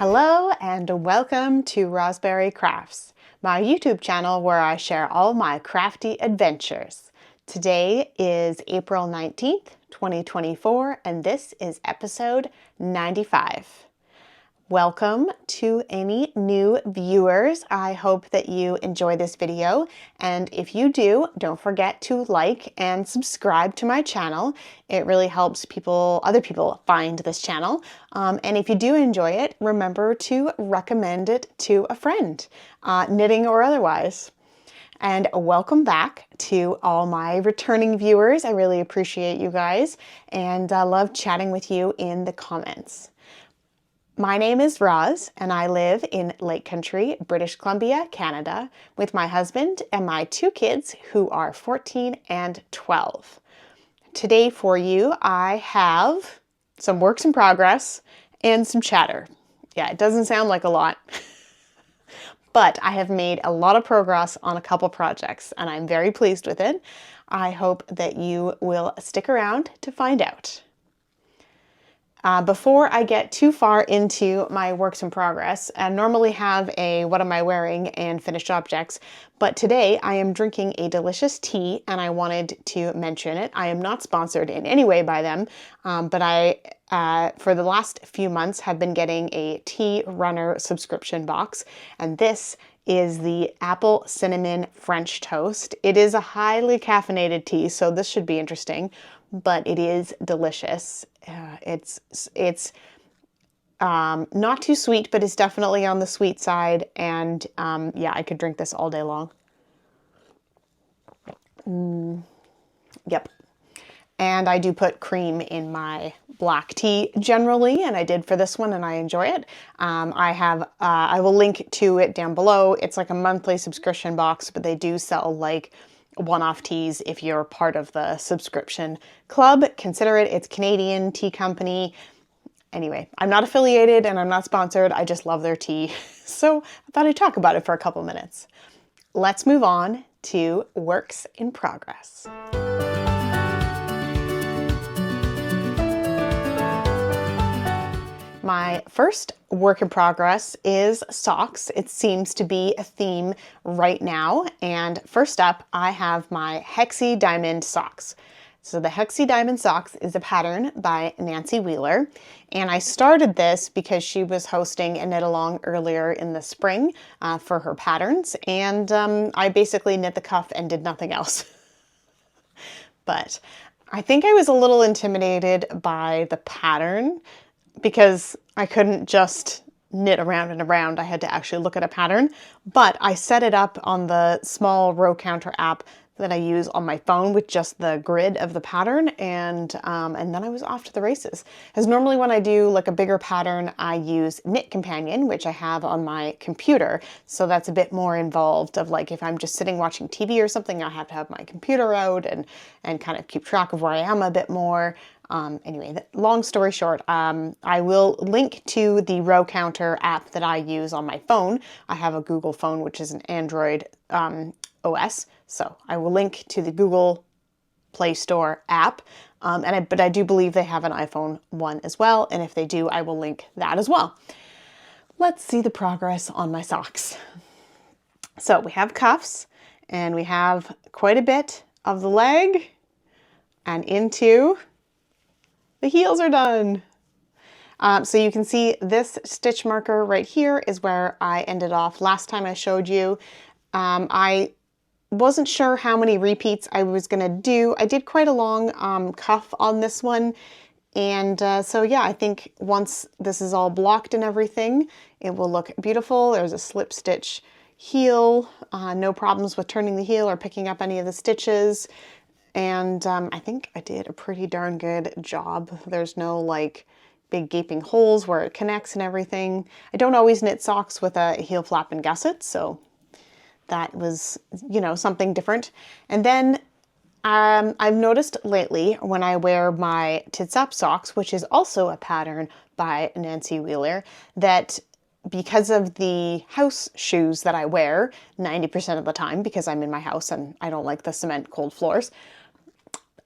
Hello and welcome to Rosberry Crafts, my YouTube channel where I share all my crafty adventures. Today is April 19th, 2024, and this is episode 95. Welcome to any new viewers. I hope that you enjoy this video, and if you do, don't forget to like and subscribe to my channel. It really helps other people find this channel. And if you do enjoy it, remember to recommend it to a friend, knitting or otherwise. And welcome back to all my returning viewers. I really appreciate you guys, and I love chatting with you in the comments. My name is Roz, and I live in Lake Country, British Columbia, Canada, with my husband and my two kids who are 14 and 12. Today for you, I have some works in progress and some chatter. Yeah, it doesn't sound like a lot, but I have made a lot of progress on a couple projects, and I'm very pleased with it. I hope that you will stick around to find out. Before I get too far into my works in progress, I normally have a what am I wearing and finished objects, but today I am drinking a delicious tea and I wanted to mention it. I am not sponsored in any way by them, but I, for the last few months, have been getting a Tea Runner subscription box, and this is the Apple Cinnamon French Toast. It is a highly caffeinated tea, so this should be interesting, but it is delicious. It's not too sweet, but it's definitely on the sweet side, and yeah, I could drink this all day long. Yep. And I do put cream in my black tea generally, and I did for this one, and I enjoy it. I will link to it down below. It's like a monthly subscription box, but they do sell like one-off teas if you're part of the subscription club. Consider it. It's a Canadian tea company. Anyway, I'm not affiliated and I'm not sponsored. I just love their tea. So I thought I'd talk about it for a couple minutes. Let's move on to works in progress. My first work in progress is socks. It seems to be a theme right now. And first up, I have my Hexie Diamond socks. So the Hexie Diamond socks is a pattern by Nancy Wheeler. And I started this because she was hosting a knit along earlier in the spring for her patterns. And I basically knit the cuff and did nothing else. But I think I was a little intimidated by the pattern, because I couldn't just knit around and around. I had to actually look at a pattern, but I set it up on the small row counter app that I use on my phone with just the grid of the pattern, and then I was off to the races. As normally when I do like a bigger pattern, I use Knit Companion, which I have on my computer, so that's a bit more involved of like if I'm just sitting watching TV or something, I have to have my computer out and kind of keep track of where I am a bit more. Anyway, long story short, I will link to the row counter app that I use on my phone. I have a Google phone, which is an Android OS, so I will link to the Google Play Store app, but I do believe they have an iPhone one as well, and if they do, I will link that as well. Let's see the progress on my socks. So we have cuffs, and we have quite a bit of the leg, and into the heels are done. So you can see this stitch marker right here is where I ended off last time I showed you. I wasn't sure how many repeats I was gonna do. I did quite a long cuff on this one. And so yeah, I think once this is all blocked and everything, it will look beautiful. There's a slip stitch heel, no problems with turning the heel or picking up any of the stitches. And I think I did a pretty darn good job. There's no like big gaping holes where it connects and everything. I don't always knit socks with a heel flap and gusset, so that was, you know, something different. And then I've noticed lately when I wear my Tits Up socks, which is also a pattern by Nancy Wheeler, that because of the house shoes that I wear 90% of the time, because I'm in my house and I don't like the cement cold floors,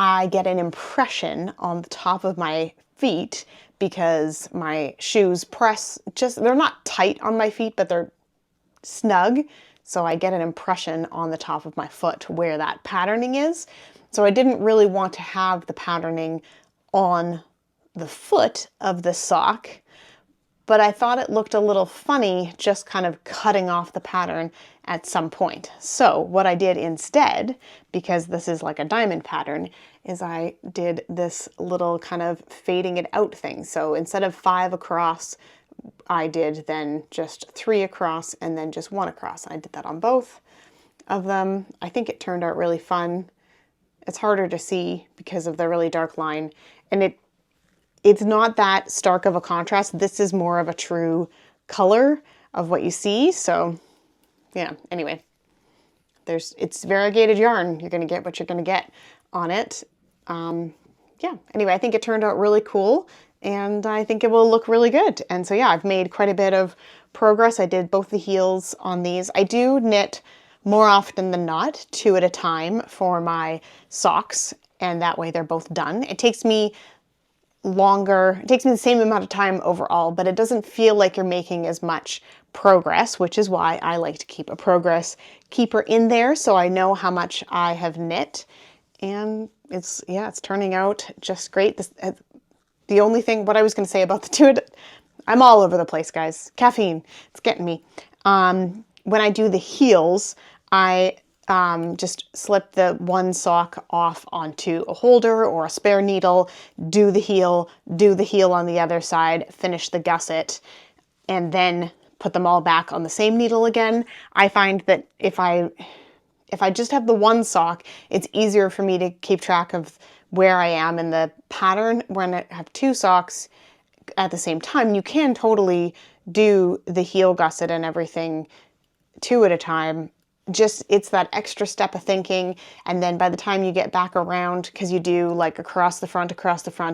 I get an impression on the top of my feet because my shoes press they're not tight on my feet, but they're snug. So I get an impression on the top of my foot where that patterning is. So I didn't really want to have the patterning on the foot of the sock, but I thought it looked a little funny just kind of cutting off the pattern at some point. So what I did instead, because this is like a diamond pattern, is I did this little kind of fading it out thing. So instead of 5 across, I did then just 3 across and then just 1 across. I did that on both of them. I think it turned out really fun. It's harder to see because of the really dark line, and it's not that stark of a contrast. This is more of a true color of what you see. So yeah, anyway, it's variegated yarn. You're going to get what you're going to get on it. Yeah, anyway, I think it turned out really cool, and I think it will look really good. And so yeah, I've made quite a bit of progress. I did both the heels on these. I do knit more often than not, 2 at a time for my socks, and that way they're both done. It takes me longer, it takes me the same amount of time overall, but it doesn't feel like you're making as much progress, which is why I like to keep a progress keeper in there so I know how much I have knit. And it's turning out just great. The only thing, what I was going to say about the 2, I'm all over the place, guys. Caffeine, it's getting me. When I do the heels, I just slip the one sock off onto a holder or a spare needle, do the heel on the other side, finish the gusset, and then put them all back on the same needle again. I find that if I just have the one sock, it's easier for me to keep track of where I am in the pattern. When I have 2 socks at the same time, you can totally do the heel gusset and everything 2 at a time. Just, it's that extra step of thinking, and then by the time you get back around, because you do like across the front,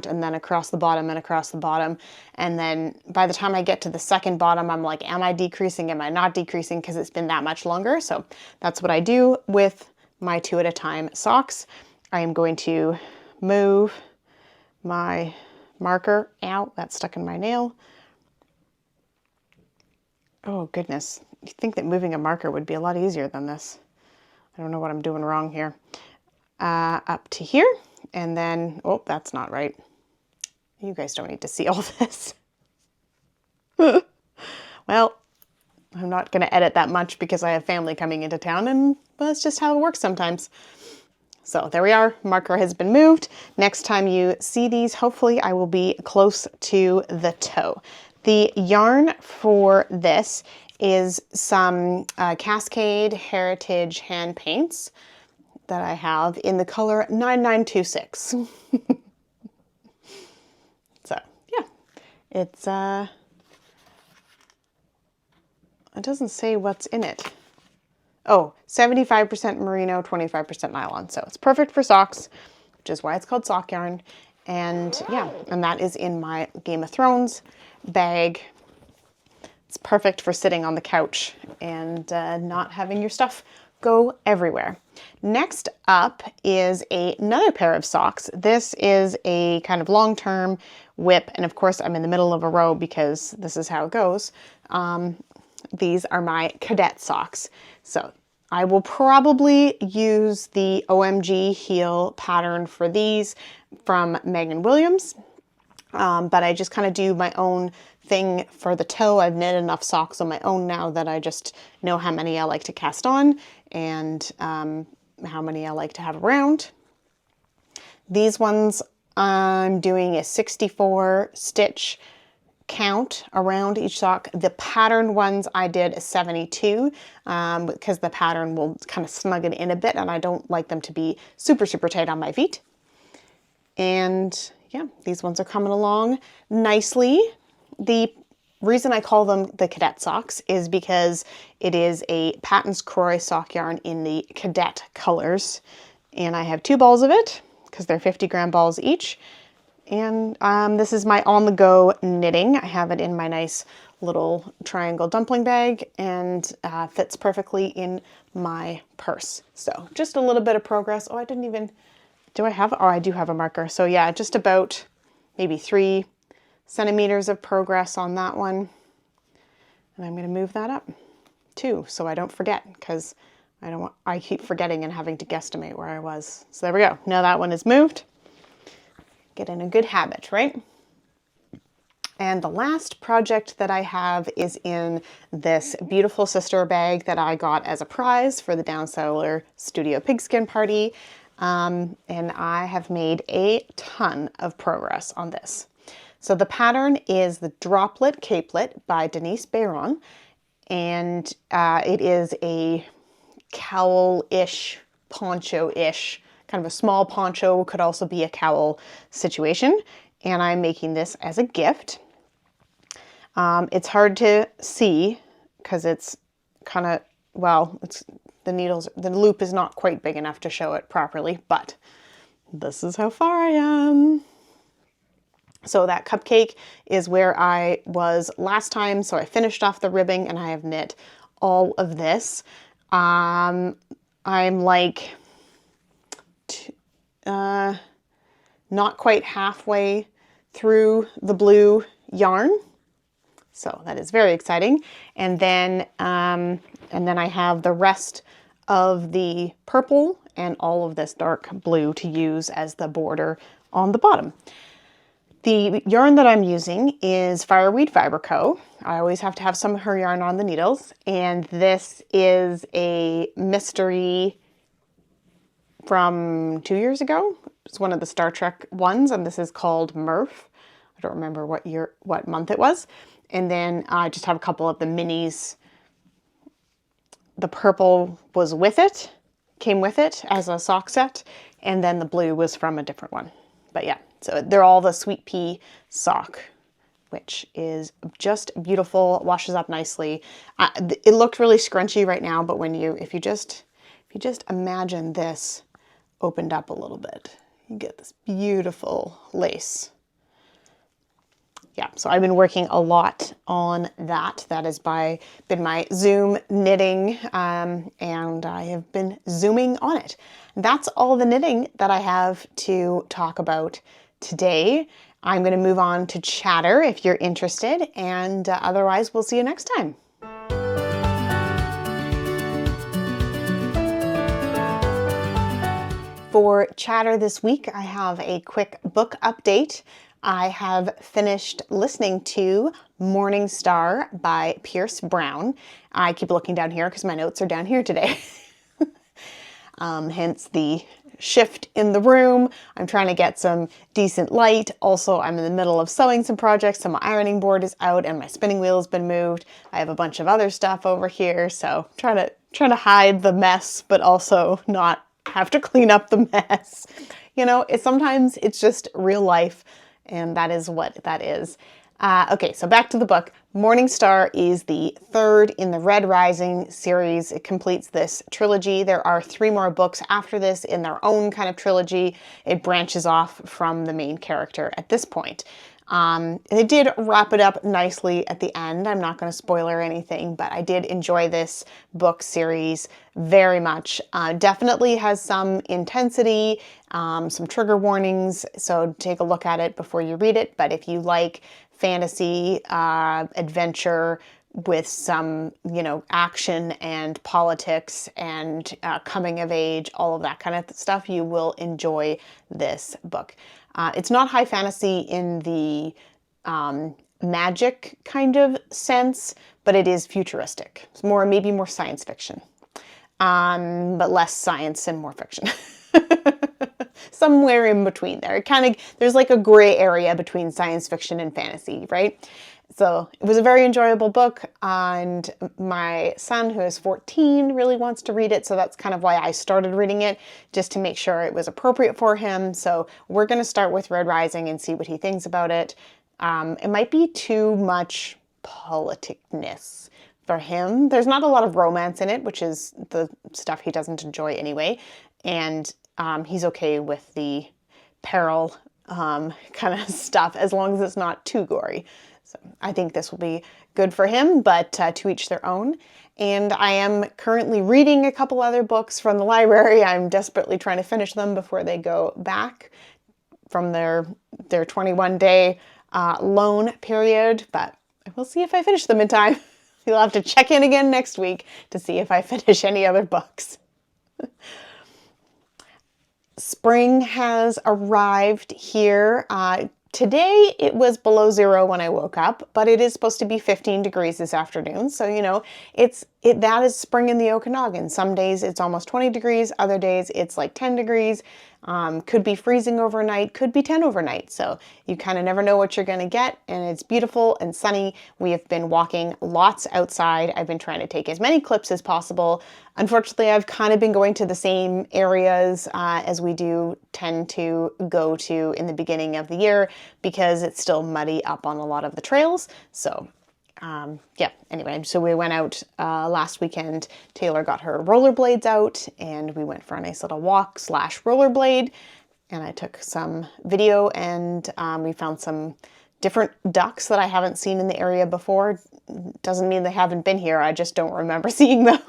and then across the bottom and across the bottom, and then by the time I get to the second bottom, I'm like, am I decreasing, am I not decreasing, because it's been that much longer. So that's what I do with my 2 at a time socks. I am going to move my marker out. That's stuck in my nail. Oh goodness, you'd think that moving a marker would be a lot easier than this. I don't know what I'm doing wrong here. Up to here, and then, oh, that's not right. You guys don't need to see all this. Well, I'm not going to edit that much because I have family coming into town, and well, that's just how it works sometimes. So there we are, marker has been moved. Next time you see these, hopefully I will be close to the toe. The yarn for this is some Cascade Heritage hand paints that I have in the color 9926. So yeah, it's it doesn't say what's in it. Oh, 75% merino, 25% nylon. So it's perfect for socks, which is why it's called sock yarn. And yeah, and that is in my Game of Thrones bag. It's perfect for sitting on the couch and not having your stuff go everywhere. Next up is another pair of socks. This is a kind of long-term whip, and of course I'm in the middle of a row because this is how it goes. These are my cadet socks. So I will probably use the OMG heel pattern for these from Megan Williams, but I just kind of do my own thing for the toe. I've knit enough socks on my own now that I just know how many I like to cast on and how many I like to have around. These ones I'm doing a 64 stitch count around each sock. The pattern ones I did a 72 because the pattern will kind of snug it in a bit and I don't like them to be super, super tight on my feet. And yeah, these ones are coming along nicely. The reason I call them the cadet socks is because it is a Patton's Croy sock yarn in the cadet colors. And I have 2 balls of it because they're 50-gram balls each. And this is my on-the-go knitting. I have it in my nice little triangle dumpling bag and fits perfectly in my purse. So just a little bit of progress. Oh, I didn't even, do I have, oh, I do have a marker. So yeah, just about maybe 3 centimeters of progress on that one. And I'm going to move that up too, so I don't forget, because I keep forgetting and having to guesstimate where I was. So there we go. Now that one is moved. Get in a good habit, right? And the last project that I have is in this beautiful sister bag that I got as a prize for the Downseller Studio Pigskin Party. And I have made a ton of progress on this. So the pattern is the Droplet Capelet by Denise Bayron. And it is a cowl-ish, poncho-ish, kind of a small poncho, could also be a cowl situation. And I'm making this as a gift. It's hard to see because it's kind of, well, the loop is not quite big enough to show it properly, but this is how far I am. So that cupcake is where I was last time. So I finished off the ribbing and I have knit all of this. I'm like not quite halfway through the blue yarn. So that is very exciting. And then I have the rest of the purple and all of this dark blue to use as the border on the bottom. The yarn that I'm using is Fireweed Fiber Co. I always have to have some of her yarn on the needles. And this is a mystery from 2 years ago. It's one of the Star Trek ones, and this is called Murph. I don't remember what month it was. And then I just have a couple of the minis. The purple was with it, came with it as a sock set, and then the blue was from a different one. But yeah, so they're all the Sweet Pea sock, which is just beautiful, washes up nicely. It looked really scrunchy right now, but if you just imagine this opened up a little bit, you get this beautiful lace. Yeah, so I've been working a lot on that. That has been my Zoom knitting, and I have been zooming on it. That's all the knitting that I have to talk about today. I'm going to move on to chatter if you're interested, and otherwise we'll see you next time. For chatter this week, I have a quick book update. I have finished listening to Morning Star by Pierce Brown. I keep looking down here because my notes are down here today. Hence the shift in the room. I'm trying to get some decent light. Also, I'm in the middle of sewing some projects, so my ironing board is out and my spinning wheel has been moved. I have a bunch of other stuff over here, so trying to hide the mess, but also not have to clean up the mess. You know, sometimes it's just real life. And that is what that is. Okay, so back to the book. Morning Star is the third in the Red Rising series. It completes this trilogy. There are 3 more books after this in their own kind of trilogy. It branches off from the main character at this point. They did wrap it up nicely at the end. I'm not going to spoiler anything, but I did enjoy this book series very much. Definitely has some intensity, some trigger warnings, so take a look at it before you read it. But if you like fantasy, adventure with some, action and politics and coming of age, all of that kind of stuff, you will enjoy this book. It's not high fantasy in the magic kind of sense, but it is futuristic. It's maybe more science fiction, but less science and more fiction. Somewhere in between there. There's like a gray area between science fiction and fantasy, right? So it was a very enjoyable book, and my son, who is 14, really wants to read it. So that's kind of why I started reading it, just to make sure it was appropriate for him. So we're going to start with Red Rising and see what he thinks about it. It might be too much politicness for him. There's not a lot of romance in it, which is the stuff he doesn't enjoy anyway. And he's okay with the peril kind of stuff, as long as it's not too gory. So I think this will be good for him, but to each their own. And I am currently reading a couple other books from the library. I'm desperately trying to finish them before they go back from their 21-day loan period, but we'll see if I finish them in time. You'll have to check in again next week to see if I finish any other books. Spring has arrived here. Today it was below 0 when I woke up, but it is supposed to be 15 degrees this afternoon. So, you know, that is spring in the Okanagan. Some days it's almost 20 degrees, other days it's like 10 degrees. Could be freezing overnight, could be 10 overnight. So you kind of never know what you're going to get, and it's beautiful and sunny. We have been walking lots outside. I've been trying to take as many clips as possible. Unfortunately, I've kind of been going to the same areas as we do tend to go to in the beginning of the year because it's still muddy up on a lot of the trails. So yeah, anyway, so we went out last weekend. Taylor got her rollerblades out and we went for a nice little walk / rollerblade, and I took some video, and we found some different ducks that I haven't seen in the area before. Doesn't mean they haven't been here, I just don't remember seeing them.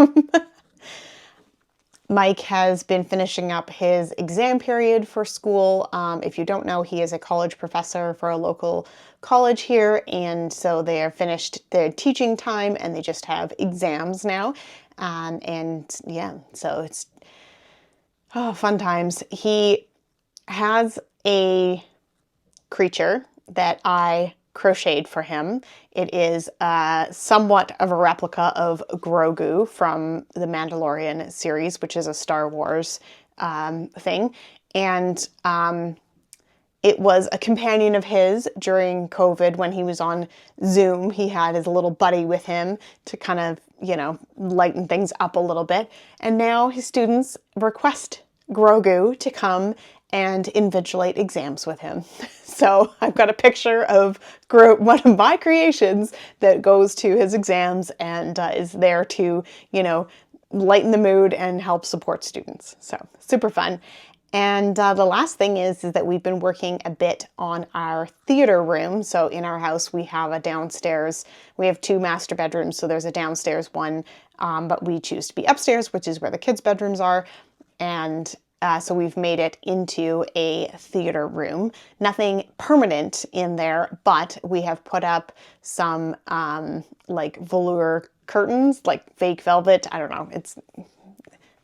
Mike has been finishing up his exam period for school. If you don't know, he is a college professor for a local college here, and so they are finished their teaching time and they just have exams now. And yeah, so it's fun times. He has a creature that I crocheted for him. It is somewhat of a replica of Grogu from the Mandalorian series, which is a Star Wars thing. And it was a companion of his during COVID when he was on Zoom. He had his little buddy with him to kind of, you know, lighten things up a little bit. And now his students request Grogu to come and invigilate exams with him. So I've got a picture of one of my creations that goes to his exams and is there to, you know, lighten the mood and help support students. So super fun. And the last thing is that we've been working a bit on our theater room. So in our house, we have a downstairs. We have 2 master bedrooms, so there's a downstairs one, but we choose to be upstairs, which is where the kids' bedrooms are. And so we've made it into a theater room. Nothing permanent in there, but we have put up some like velour curtains, like fake velvet. I don't know.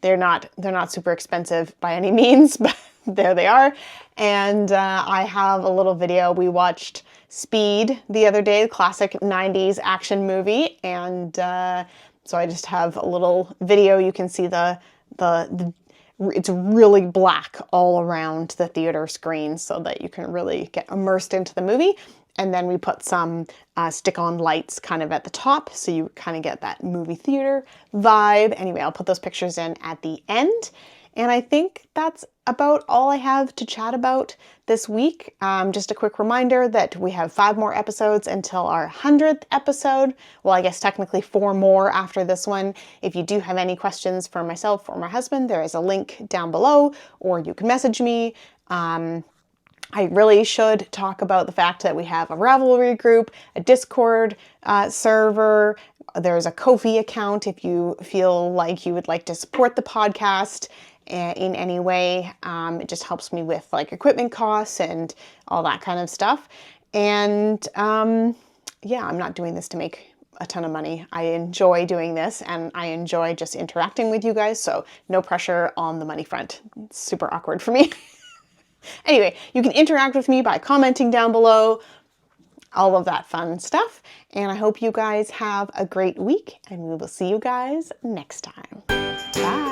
They're not super expensive by any means, but there they are. And I have a little video. We watched Speed the other day, the classic 90s action movie. And so I just have a little video. You can see it's really black all around the theater screen so that you can really get immersed into the movie. And then we put some stick-on lights kind of at the top so you kind of get that movie theater vibe. Anyway, I'll put those pictures in at the end. And I think that's about all I have to chat about this week. Just a quick reminder that we have 5 more episodes until our 100th episode. Well, I guess technically 4 more after this one. If you do have any questions for myself or my husband, there is a link down below, or you can message me. I really should talk about the fact that we have a Ravelry group, a Discord server. There's a Ko-fi account if you feel like you would like to support the podcast in any way. It just helps me with like equipment costs and all that kind of stuff. And yeah, I'm not doing this to make a ton of money. I enjoy doing this and I enjoy just interacting with you guys. So no pressure on the money front. It's super awkward for me. Anyway, you can interact with me by commenting down below, all of that fun stuff. And I hope you guys have a great week, and we will see you guys next time. Bye.